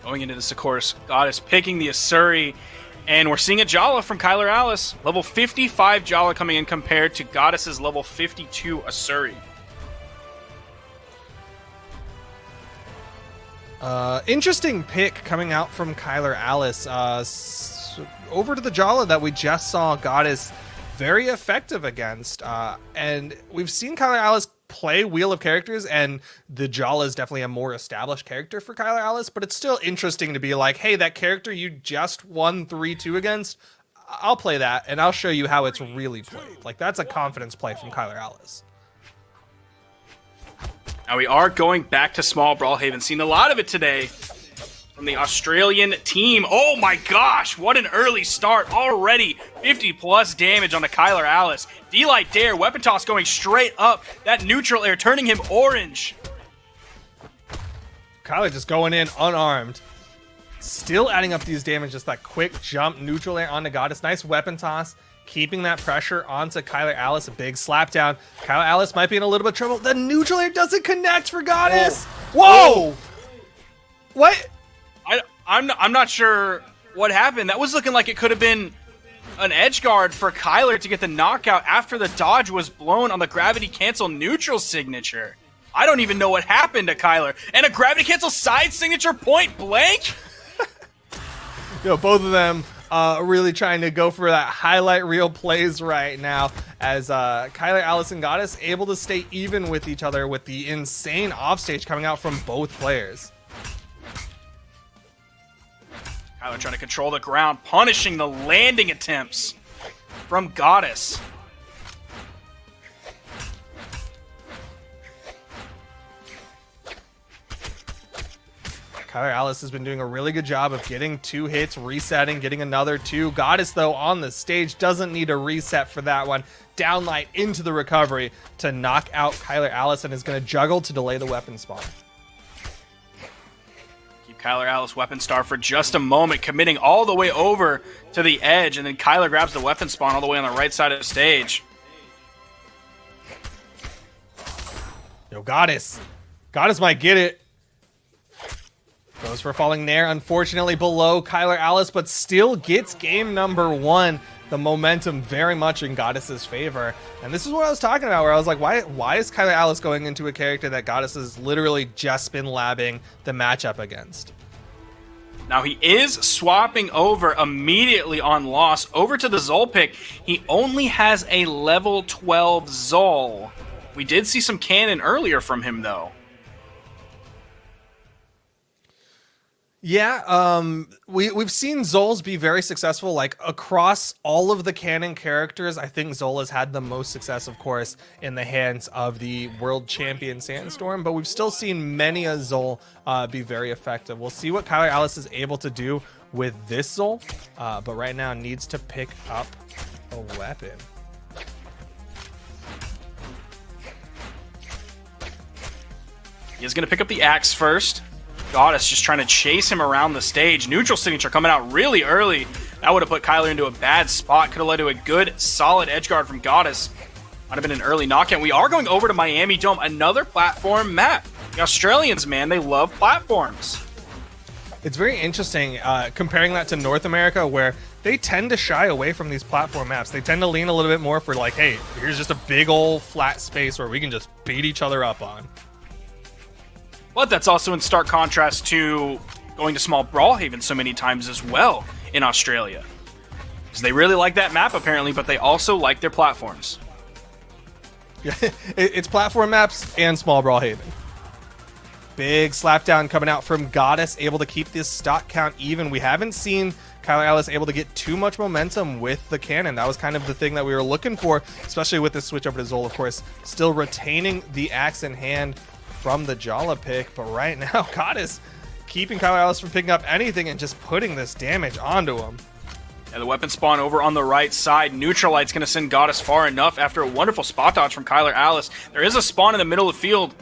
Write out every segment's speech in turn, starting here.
Going into this, of course, Goddess picking the Asuri, and we're seeing a Jala from Kylar Alice. Level 55 Jala coming in compared to Goddess's level 52 Asuri. Interesting pick coming out from Kylar Alice. Over to the Jala that we just saw Goddess very effective against. And we've seen Kylar Alice play Wheel of Characters, and the Jala is definitely a more established character for Kylar Alice, but it's still interesting to be like, hey, that character you just won 3-2 against, I'll play that, and I'll show you how it's really played. Like, that's a confidence play from Kylar Alice. Now we are going back to Small Brawlhaven, seeing a lot of it today from the Australian team. Oh my gosh, what an early start already. 50 plus damage on the Kylar Alice. D-Light Dare, Weapon Toss going straight up. That neutral air turning him orange. Kylar just going in unarmed. Still adding up these damage, just that quick jump, neutral air onto Goddess. Nice Weapon Toss, keeping that pressure onto Kylar Alice. A big slap down. Kylar Alice might be in a little bit of trouble. The neutral air doesn't connect for Goddess. Whoa! What? I'm not sure what happened. That was looking like it could have been an edge guard for Kylar to get the knockout after the dodge was blown on the gravity cancel neutral signature. I don't even know what happened to Kylar. And a gravity cancel side signature point blank? Both of them really trying to go for that highlight reel plays right now, as Kylar Alice and Goddess able to stay even with each other with the insane offstage coming out from both players. Kylar trying to control the ground, punishing the landing attempts from Goddess. Kylar Alice has been doing a really good job of getting 2 hits, resetting, getting another 2. Goddess, though, on the stage doesn't need a reset for that one. Downlight into the recovery to knock out Kylar Alice, and is going to juggle to delay the weapon spawn. Kylar Alice weapon star for just a moment, committing all the way over to the edge, and then Kylar grabs the weapon spawn all the way on the right side of the stage. Goddess might get it. Goes for falling Nair, unfortunately below Kylar Alice, but still gets game number 1. The momentum very much in Goddess's favor. And this is what I was talking about, where I was like, why is Kylar Alice going into a character that Goddess has literally just been labbing the matchup against? Now he is swapping over immediately on loss over to the Zol pick. He only has a level 12 Zol. We did see some cannon earlier from him, though. Yeah, we've seen Zols be very successful, like, across all of the canon characters. I think Zol has had the most success, of course, in the hands of the world champion Sandstorm, but we've still seen many a Zol be very effective. We'll see what Kylar Alice is able to do with this Zol, but right now needs to pick up a weapon. He is going to pick up the axe first. Goddess just trying to chase him around the stage. Neutral signature coming out really early. That would have put Kylar into a bad spot. Could have led to a good, solid edge guard from Goddess. Might have been an early knockout. We are going over to Miami Dome, another platform map. The Australians, man, they love platforms. It's very interesting comparing that to North America, where they tend to shy away from these platform maps. They tend to lean a little bit more for like, hey, here's just a big old flat space where we can just beat each other up on. But that's also in stark contrast to going to Small Brawlhaven so many times as well in Australia. Because they really like that map, apparently, but they also like their platforms. Yeah, it's platform maps and Small Brawlhaven. Big slapdown coming out from Goddess, able to keep this stock count even. We haven't seen Kylar Alice able to get too much momentum with the cannon. That was kind of the thing that we were looking for, especially with this switch over to Zol, of course. Still retaining the axe in hand from the Jala pick, but right now Goddess keeping Kylar Alice from picking up anything and just putting this damage onto him. Yeah, the weapon spawn over on the right side. Neutralite's going to send Goddess far enough after a wonderful spot dodge from Kylar Alice. There is a spawn in the middle of the field.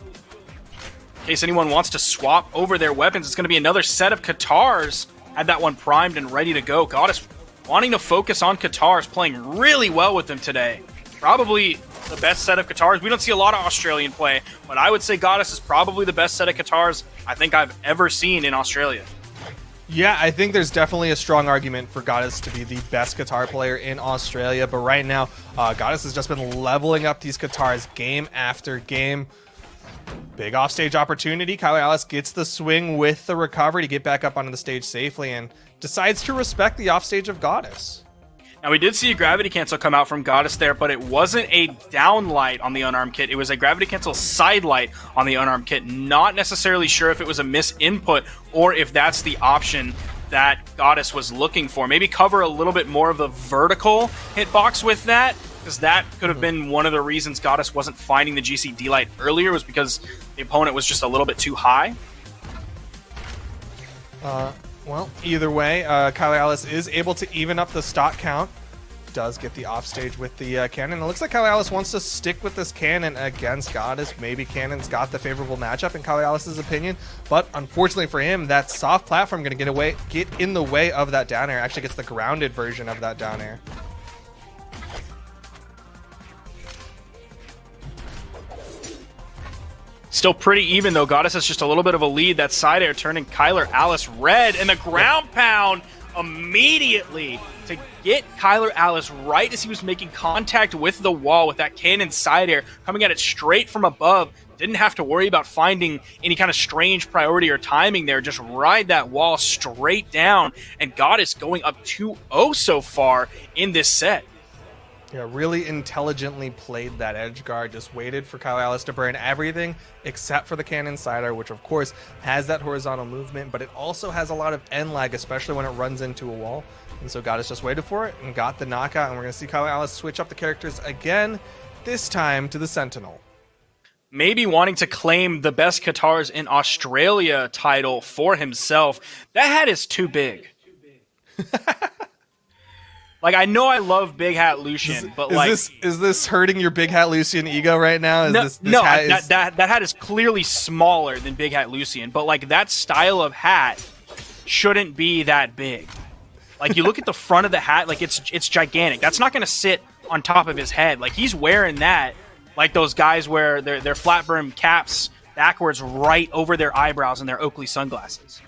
In case anyone wants to swap over their weapons, it's going to be another set of Katars. Had that one primed and ready to go. Goddess wanting to focus on Katars, playing really well with them today. Probably the best set of Katars. We don't see a lot of Australian play, but I would say Goddess is probably the best set of Katars I think I've ever seen in Australia. Yeah, I think there's definitely a strong argument for Goddess to be the best guitar player in Australia, but right now, Goddess has just been leveling up these guitars game after game. Big offstage opportunity. Kylar Alice gets the swing with the recovery to get back up onto the stage safely and decides to respect the offstage of Goddess. Now, we did see a gravity cancel come out from Goddess there, but it wasn't a down light on the unarmed kit. It was a gravity cancel side light on the unarmed kit. Not necessarily sure if it was a misinput or if that's the option that Goddess was looking for. Maybe cover a little bit more of the vertical hitbox with that, because that could have been one of the reasons Goddess wasn't finding the GCD light earlier, was because the opponent was just a little bit too high. Well, either way, Kylar Alice is able to even up the stock count. Does get the offstage with the cannon. It looks like Kylar Alice wants to stick with this cannon against Goddess. Maybe cannon's got the favorable matchup in Kylar Alice's opinion, but unfortunately for him, that soft platform going to get in the way of that down air. Actually gets the grounded version of that down air. Still pretty even, though. Goddess has just a little bit of a lead. That side air turning Kylar Alice red, and the ground pound immediately to get Kylar Alice right as he was making contact with the wall with that cannon side air, coming at it straight from above. Didn't have to worry about finding any kind of strange priority or timing there. Just ride that wall straight down, and Goddess going up 2-0 so far in this set. Yeah, really intelligently played that edge guard. Just waited for Kylar Alice to burn everything except for the cannon sider, which of course has that horizontal movement, but it also has a lot of end lag, especially when it runs into a wall. And so Goddess just waited for it and got the knockout, and we're going to see Kylar Alice switch up the characters again, this time to the Sentinel. Maybe wanting to claim the best guitars in Australia title for himself. That hat is too big. Like, I know I love Big Hat Lucian, but is this hurting your Big Hat Lucian ego right now? That hat is clearly smaller than Big Hat Lucian, but like that style of hat shouldn't be that big. Like, you look at the front of the hat, like it's gigantic. That's not going to sit on top of his head. Like, he's wearing that like those guys wear their flat brim caps backwards right over their eyebrows and their Oakley sunglasses.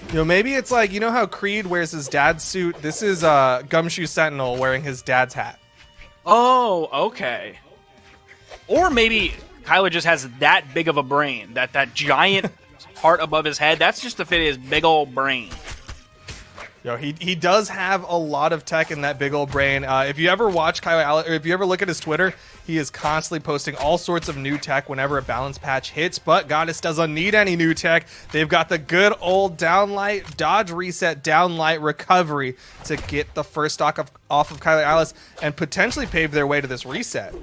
You know, maybe it's like, you know how Creed wears his dad's suit? This is Gumshoe Sentinel wearing his dad's hat. Oh, okay. Or maybe Kylar just has that big of a brain, that giant part above his head. That's just to fit his big old brain. Yo, he does have a lot of tech in that big old brain. If you ever watch Kylar Alice, or if you ever look at his Twitter, he is constantly posting all sorts of new tech whenever a balance patch hits, but Goddess doesn't need any new tech. They've got the good old downlight, dodge reset, downlight recovery to get the first stock off of Kylar Alice and potentially pave their way to this reset.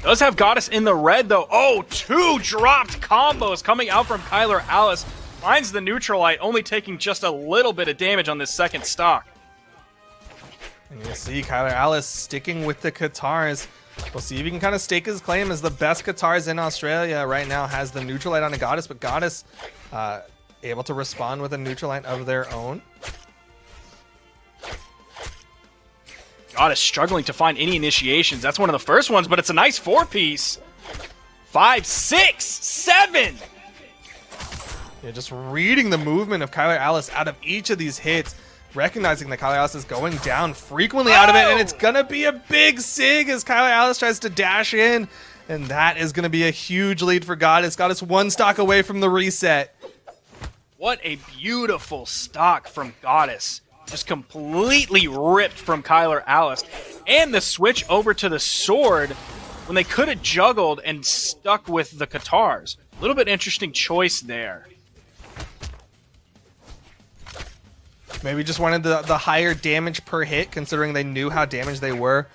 Does have Goddess in the red, though. Oh, 2 dropped combos coming out from Kylar Alice. Finds the neutral light, only taking just a little bit of damage on this second stock. And you'll see Kylar Alice sticking with the guitars. We'll see if he can kind of stake his claim as the best guitars in Australia right now. Has the neutral light on a Goddess, but Goddess able to respond with a neutral light of their own. Goddess struggling to find any initiations. That's one of the first ones, but it's a nice 4-piece. 5, 6, 7. Yeah, just reading the movement of Kylar Alice out of each of these hits, recognizing that Kylar Alice is going down frequently out of it, and it's gonna be a big sig as Kylar Alice tries to dash in, and that is gonna be a huge lead for Goddess. Goddess 1 stock away from the reset. What a beautiful stock from Goddess. Just completely ripped from Kylar Alice. And the switch over to the sword when they could have juggled and stuck with the guitars. A little bit interesting choice there. Maybe just wanted the higher damage per hit, considering they knew how damaged they were.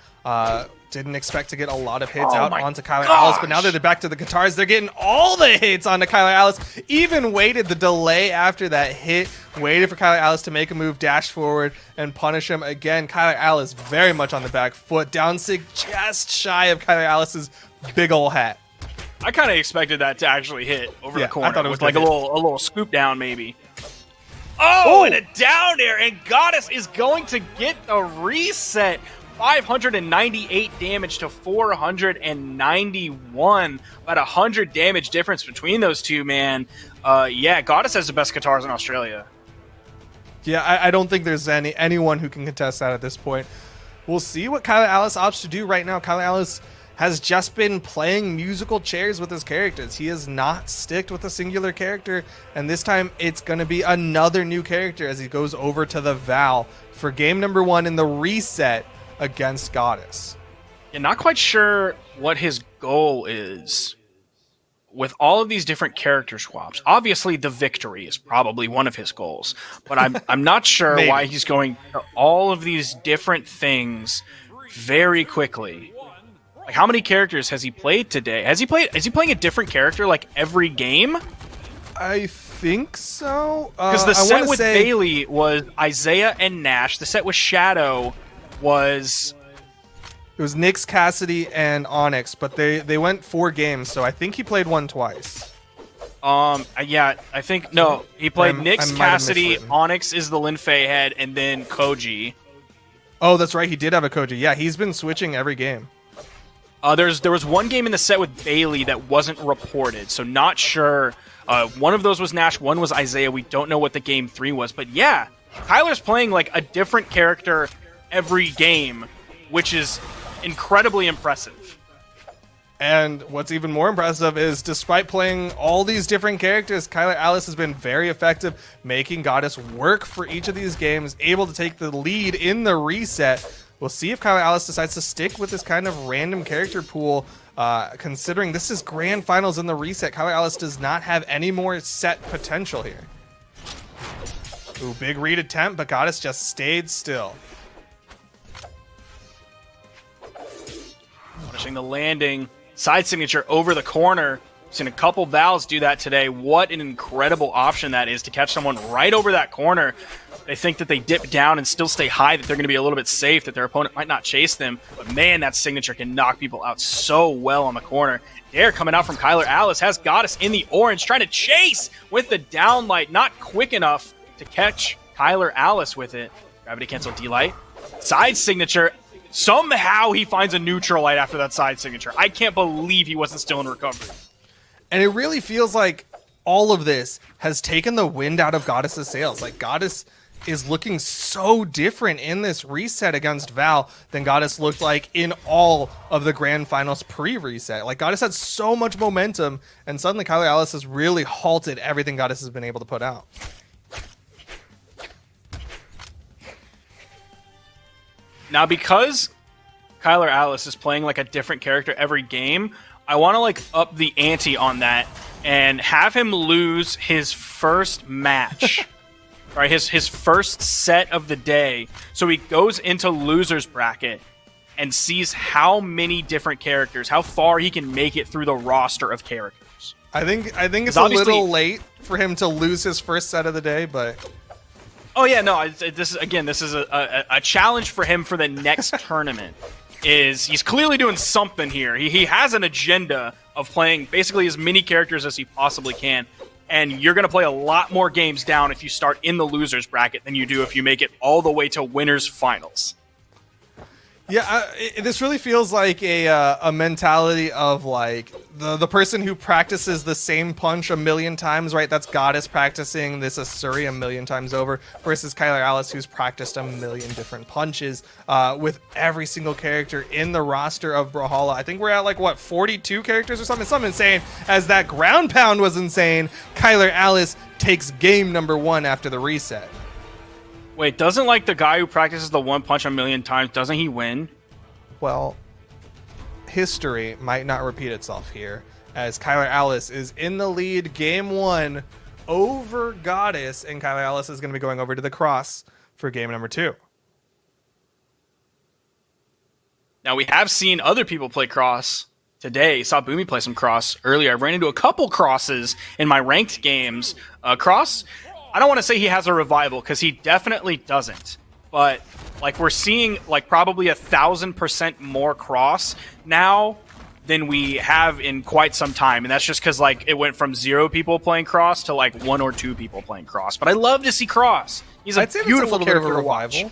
Didn't expect to get a lot of hits out onto Kylar Alice, but now that they're back to the guitars, they're getting all the hits onto Kylar Alice. Even waited the delay after that hit, waited for Kylar Alice to make a move, dash forward, and punish him again. Kylar Alice very much on the back foot, down sig just shy of Kylar Alice's big ol' hat. I kind of expected that to actually hit over the corner. I thought it was with like a little scoop down maybe. Oh, and a down air, and Goddess is going to get a reset. 598 damage to 491. About 100 damage difference between those two, man. Yeah, Goddess has the best guitars in Australia. Yeah, I don't think there's anyone who can contest that at this point. We'll see what Kyler Alice opts to do right now. Kyler Alice has just been playing musical chairs with his characters. He has not sticked with a singular character, and this time it's going to be another new character as he goes over to the Val for game number 1 in the reset against Goddess. Yeah, not quite sure what his goal is with all of these different character swaps. Obviously, the victory is probably one of his goals, but I'm not sure why he's going to all of these different things very quickly. Like, how many characters has he played today? Is he playing a different character like every game? I think so. Because the set with Bailey was Isaiah and Nash. The set with Shadow was... It was Nyx, Cassidy, and Onyx, but they went 4 games, so I think he played one twice. Yeah, I think... No, he played Nyx, Cassidy, Onyx is the Lin Fei head, and then Koji. Oh, that's right, he did have a Koji. Yeah, he's been switching every game. There was one game in the set with Bailey that wasn't reported, so not sure. One of those was Nash, one was Isaiah. We don't know what the game 3 was, but yeah, Kyler's playing like a different character every game, which is incredibly impressive. And what's even more impressive is, despite playing all these different characters, Kyler Alice has been very effective, making Goddess work for each of these games, able to take the lead in the reset. We'll see if Kyler Alice decides to stick with this kind of random character pool, considering this is grand finals in the reset. Kyler Alice does not have any more set potential here. Ooh, big read attempt, but Goddess just stayed still. Finishing the landing. Side signature over the corner. Seen a couple Vals do that today. What an incredible option that is to catch someone right over that corner. They think that they dip down and still stay high, that they're going to be a little bit safe, that their opponent might not chase them. But man, that signature can knock people out so well on the corner. Dare coming out from Kyler Alice has Goddess in the orange, trying to chase with the downlight. Not quick enough to catch Kyler Alice with it. Gravity cancel D-light. Side signature. Somehow he finds a neutral light after that side signature. I can't believe he wasn't still in recovery. And it really feels like all of this has taken the wind out of Goddess's sails. Like, Goddess is looking so different in this reset against Val than Goddess looked like in all of the grand finals pre-reset. Like, Goddess had so much momentum, and suddenly Kyler Alice has really halted everything Goddess has been able to put out. Now, because Kyler Alice is playing like a different character every game, I want to like up the ante on that and have him lose his first match, right? His first set of the day. So he goes into loser's bracket and sees how many different characters, how far he can make it through the roster of characters. I think it's a little late for him to lose his first set of the day, but... Oh yeah, no. This is a challenge for him for the next tournament. He's clearly doing something here. He has an agenda of playing basically as many characters as he possibly can, and you're going to play a lot more games down if you start in the losers bracket than you do if you make it all the way to winners finals. Yeah, this really feels like a mentality of like the person who practices the same punch a million times, right? That's Goddess practicing this Asuri a million times over, versus Kyler Alice, who's practiced a million different punches with every single character in the roster of Brawlhalla. I think we're at like, what, 42 characters or something? Something insane. As that ground pound was insane, Kyler Alice takes game number 1 after the reset. Wait, doesn't like the guy who practices the one punch a million times, doesn't he win? Well, history might not repeat itself here, as Kyler Alice is in the lead game 1 over Goddess, and Kyler Alice is going to be going over to the cross for game number 2. Now, we have seen other people play cross today. Saw Boomy play some cross earlier. I've ran into a couple crosses in my ranked games. Cross... I don't want to say he has a revival, because he definitely doesn't. But like, we're seeing like probably 1,000% more cross now than we have in quite some time, and that's just because like it went from 0 people playing cross to like 1 or 2 people playing cross. But I love to see cross. He's a beautiful character to watch.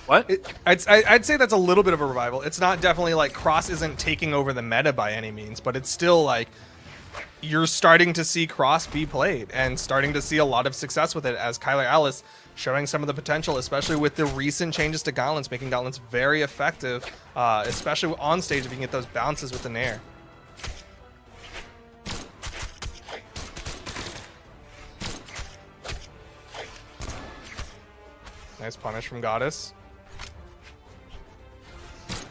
What? I'd say that's a little bit of a revival. It's not definitely like cross isn't taking over the meta by any means, but it's still like you're starting to see Cross be played and starting to see a lot of success with it, as Kylar Alice showing some of the potential, especially with the recent changes to Gauntlets, making Gauntlets very effective, especially on stage if you can get those bounces with the Nair. Nice punish from Goddess.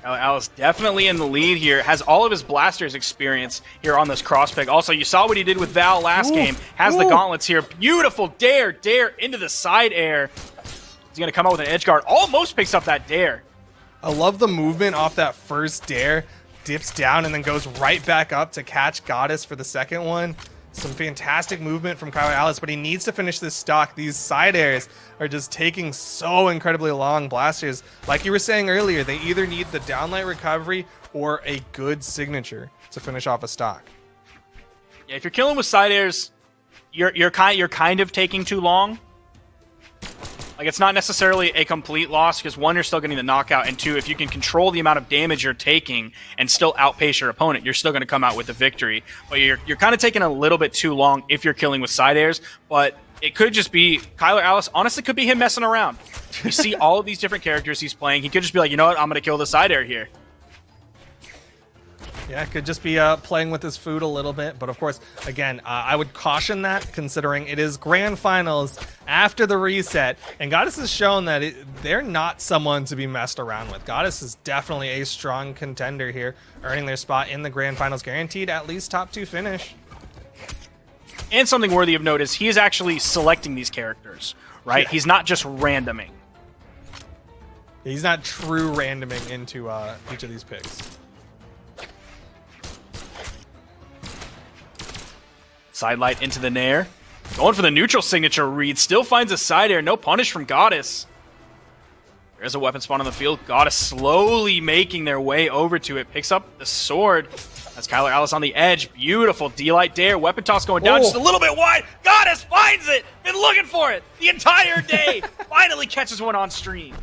Alice definitely in the lead here, has all of his blasters experience here on this cross pick. Also, you saw what he did with Val last game, has the gauntlets here. Beautiful dare into the side air. He's going to come out with an edge guard, almost picks up that dare. I love the movement off that first dare, dips down and then goes right back up to catch Goddess for the second one. Some fantastic movement from Kylar Alice, but he needs to finish this stock. These side airs are just taking so incredibly long blasters. Like you were saying earlier, they either need the downlight recovery or a good signature to finish off a stock. Yeah, if you're killing with side airs, you're kind of taking too long. Like, it's not necessarily a complete loss, because one, you're still getting the knockout, and two, if you can control the amount of damage you're taking and still outpace your opponent, you're still going to come out with the victory. But you're kind of taking a little bit too long if you're killing with side airs. But it could just be Kylar Alice. Honestly, could be him messing around. You see all of these different characters he's playing. He could just be like, you know what, I'm going to kill the side air here. Yeah, it could just be playing with his food a little bit. But of course, again, I would caution that, considering it is grand finals after the reset. And Goddess has shown that they're not someone to be messed around with. Goddess is definitely a strong contender here, earning their spot in the grand finals, guaranteed at least top 2 finish. And something worthy of note is he is actually selecting these characters, right? Yeah. He's not just randoming. He's not true randoming into each of these picks. Sidelight into the Nair. Going for the neutral signature read. Still finds a side air. No punish from Goddess. There's a weapon spawn on the field. Goddess slowly making their way over to it. Picks up the sword. That's Kylar Alice on the edge. Beautiful D-Light dare. Weapon toss going down just a little bit wide. Goddess finds it. Been looking for it the entire day. Finally catches one on stream.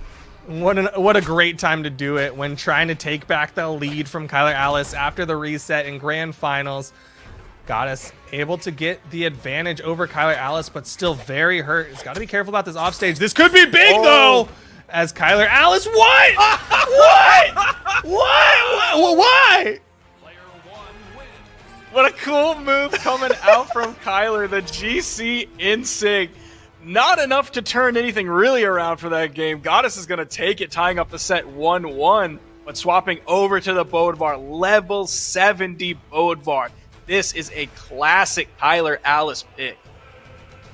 What a great time to do it when trying to take back the lead from Kylar Alice after the reset in grand finals. Goddess able to get the advantage over Kylar Alice, but still very hurt. He's got to be careful about this offstage. This could be big, though, as Kylar Alice. What? What? Why? What a cool move coming out from Kylar. The GC Insig. Not enough to turn anything really around for that game. Goddess is going to take it, tying up the set 1-1, but swapping over to the Bodevar. Level 70 Bodevar. This is a classic Kylar Alice pick.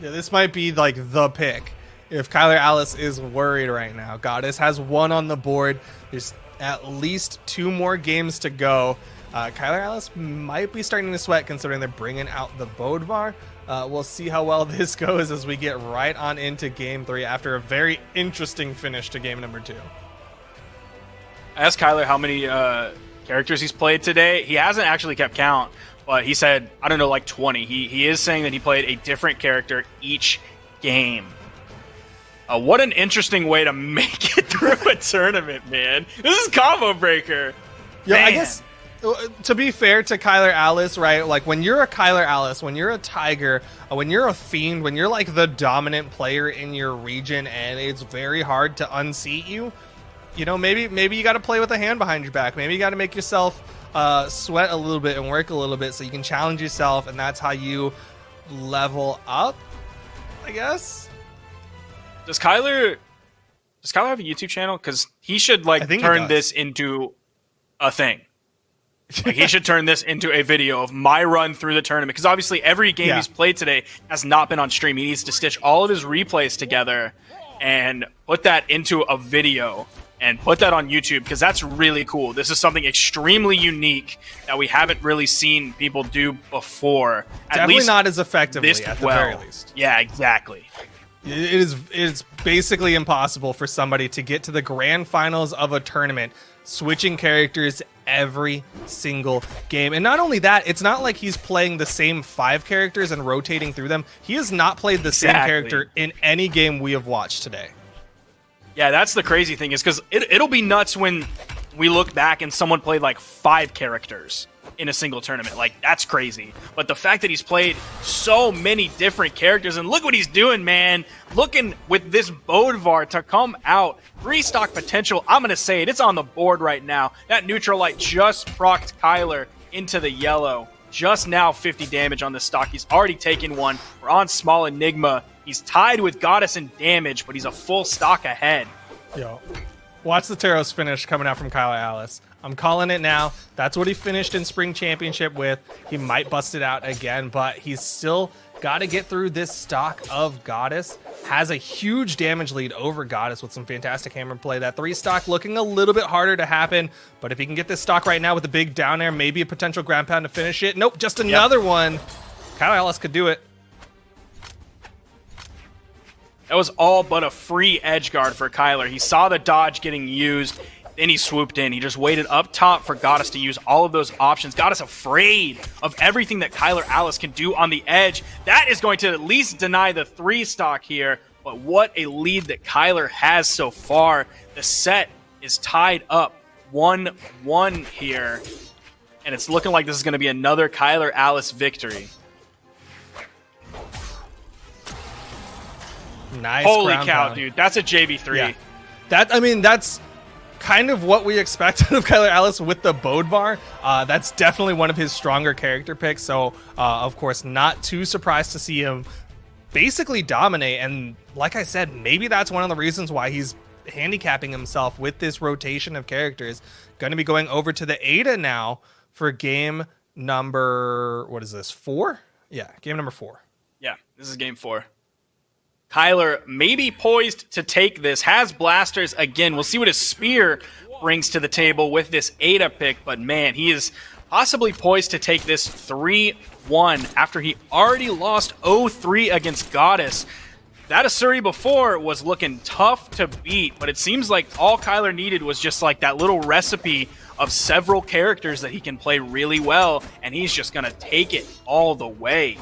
Yeah, this might be like the pick if Kylar Alice is worried right now. Goddess has 1 on the board. There's at least 2 more games to go. Kylar Alice might be starting to sweat, considering they're bringing out the Bodevar. We'll see how well this goes as we get right on into game 3 after a very interesting finish to game number 2. I asked Kylar how many characters he's played today. He hasn't actually kept count. But he said, I don't know, like 20. He is saying that he played a different character each game. What an interesting way to make it through a tournament, man. This is combo breaker. Yeah, man. I guess, to be fair to Kylar Alice, right? Like, when you're a Kylar Alice, when you're a Tiger, when you're a Fiend, when you're like the dominant player in your region and it's very hard to unseat you, you know, maybe you got to play with a hand behind your back. Maybe you got to make yourself sweat a little bit and work a little bit so you can challenge yourself, and that's how you level up, I guess. Does Kylar have a YouTube channel? Because he should turn this into a thing. Like, he should turn this into a video of my run through the tournament, because obviously every game he's played today has not been on stream. He needs to stitch all of his replays together and put that into a video and put that on YouTube, because that's really cool. This is something extremely unique that we haven't really seen people do before. Definitely not as effectively, at the very least. Yeah, exactly. It's basically impossible for somebody to get to the grand finals of a tournament switching characters every single game. And not only that, it's not like he's playing the same 5 characters and rotating through them. He has not played the same character in any game we have watched today. Yeah, that's the crazy thing, is because it'll be nuts when we look back and someone played like 5 characters in a single tournament. Like, that's crazy. But the fact that he's played so many different characters, and look what he's doing, man. Looking with this Bodevar to come out. 3-stock potential, I'm going to say it. It's on the board right now. That neutral light just procced Kylar into the yellow. Just now 50 damage on this stock. He's already taken one. We're on Small Enigma. He's tied with Goddess in damage, but he's a full stock ahead. Yo, watch the Taros finish coming out from Kylar Alice. I'm calling it now. That's what he finished in Spring Championship with. He might bust it out again, but he's still got to get through this stock of Goddess. Has a huge damage lead over Goddess with some fantastic hammer play. That 3-stock looking a little bit harder to happen, but if he can get this stock right now with a big down air, maybe a potential ground pound to finish it. Nope, just another one. Kylar Alice could do it. That was all but a free edge guard for Kylar. He saw the dodge getting used. Then he swooped in. He just waited up top for Goddess to use all of those options. Goddess afraid of everything that Kylar Alice can do on the edge. That is going to at least deny the 3-stock here. But what a lead that Kylar has so far. The set is tied up 1-1 here. And it's looking like this is going to be another Kylar Alice victory. Nice. Holy cow, dude. That's a JV3. Yeah. That's kind of what we expected of Kylar Alice with the Bodevar. That's definitely one of his stronger character picks. So, of course, not too surprised to see him basically dominate. And like I said, maybe that's one of the reasons why he's handicapping himself with this rotation of characters. Going to be going over to the Ada now for game number, what is this, 4? Yeah, game number 4. Yeah, this is game 4. Kylar may be poised to take this, has blasters again. We'll see what his spear brings to the table with this Ada pick, but man, he is possibly poised to take this 3-1 after he already lost 0-3 against Goddess. That Asuri before was looking tough to beat, but it seems like all Kylar needed was just like that little recipe of several characters that he can play really well, and he's just going to take it all the way.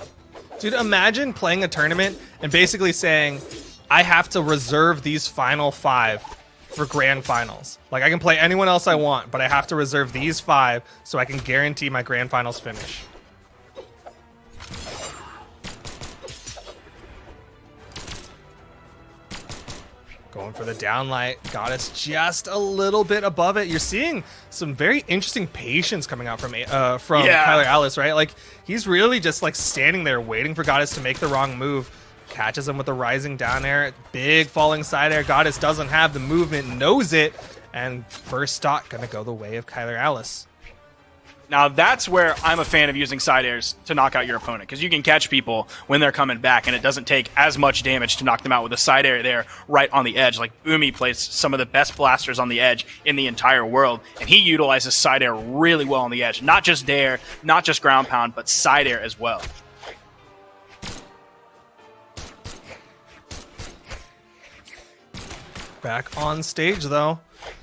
Dude, imagine playing a tournament and basically saying, I have to reserve these final 5 for grand finals. Like, I can play anyone else I want, but I have to reserve these 5 so I can guarantee my grand finals finish. Going for the downlight. Goddess just a little bit above it. You're seeing some very interesting patience coming out from Kylar Alice, right? Like, he's really just like standing there waiting for Goddess to make the wrong move. Catches him with a rising down air. Big falling side air. Goddess doesn't have the movement, knows it, and first stock gonna go the way of Kylar Alice. Now, that's where I'm a fan of using side airs to knock out your opponent, because you can catch people when they're coming back, and it doesn't take as much damage to knock them out with a side air there right on the edge. Like, Umi plays some of the best blasters on the edge in the entire world, and he utilizes side air really well on the edge. Not just dare, not just ground pound, but side air as well. Back on stage, though.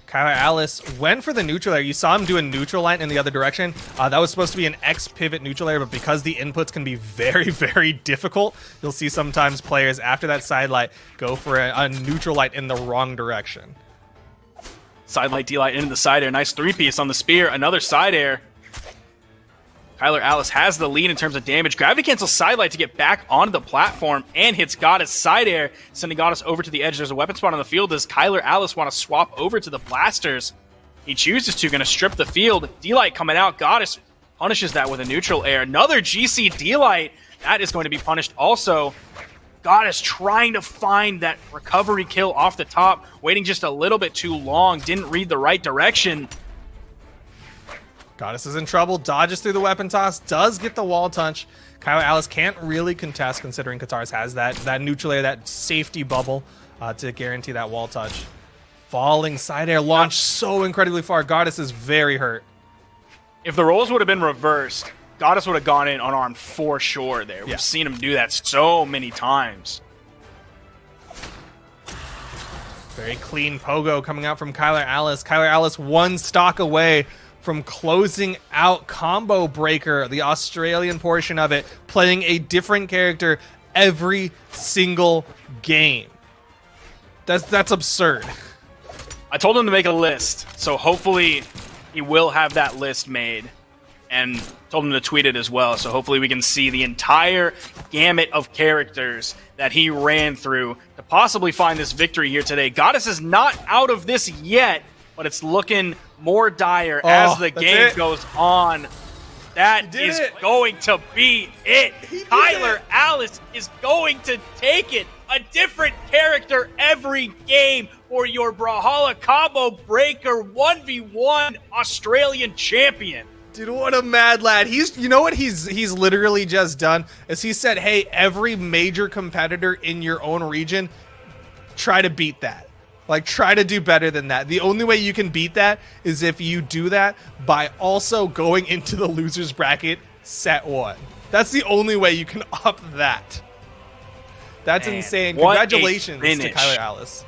Kylar Alice went for the neutral air. You saw him do a neutral light in the other direction. That was supposed to be an X pivot neutral air, but because the inputs can be very, very difficult, you'll see sometimes players after that side light go for a neutral light in the wrong direction. Side light, D light into the side air. Nice 3-piece on the spear. Another side air. Kylar Alice has the lead in terms of damage. Gravity cancels side light to get back onto the platform and hits Goddess side air, sending Goddess over to the edge. There's a weapon spot on the field. Does Kylar Alice want to swap over to the blasters? He chooses to, going to strip the field. D-Light coming out. Goddess punishes that with a neutral air. Another GC D-Light. That is going to be punished also. Goddess trying to find that recovery kill off the top, waiting just a little bit too long. Didn't read the right direction. Goddess is in trouble, dodges through the weapon toss, does get the wall touch. Kylar Alice can't really contest considering Katars has that neutral air, that safety bubble to guarantee that wall touch. Falling side air launch so incredibly far. Goddess is very hurt. If the roles would have been reversed, Goddess would have gone in unarmed for sure there. Yeah. We've seen him do that so many times. Very clean pogo coming out from Kylar Alice. Kylar Alice 1 stock away from closing out Combo Breaker, the Australian portion of it, playing a different character every single game. That's absurd. I told him to make a list, so hopefully he will have that list made. And told him to tweet it as well, so hopefully we can see the entire gamut of characters that he ran through to possibly find this victory here today. Goddess is not out of this yet, but it's looking more dire as the game goes on. That is going to be it. Kylar Alice is going to take it. A different character every game for your Brawlhalla Combo Breaker 1v1 Australian champion. Dude, what a mad lad. You know what he's literally just done? Is he said, hey, every major competitor in your own region, try to beat that. Like, try to do better than that. The only way you can beat that is if you do that by also going into the loser's bracket set 1. That's the only way you can up that. That's insane. Congratulations to Kylar Alice.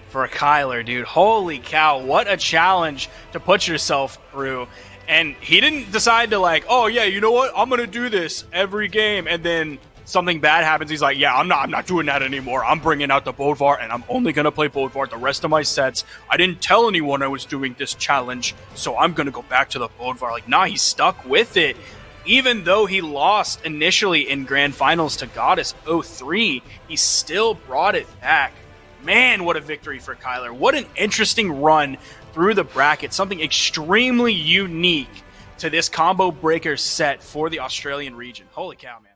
For Kylar, dude. Holy cow. What a challenge to put yourself through. And he didn't decide to like, oh yeah, you know what? I'm going to do this every game. And then something bad happens. He's like, yeah, I'm not doing that anymore. I'm bringing out the Bodevar and I'm only going to play Bodevar the rest of my sets. I didn't tell anyone I was doing this challenge, so I'm going to go back to the Bodevar. Like, nah, he's stuck with it. Even though he lost initially in Grand Finals to Goddess 03, he still brought it back. Man, what a victory for Kylar. What an interesting run through the bracket. Something extremely unique to this combo breaker set for the Australian region. Holy cow, man.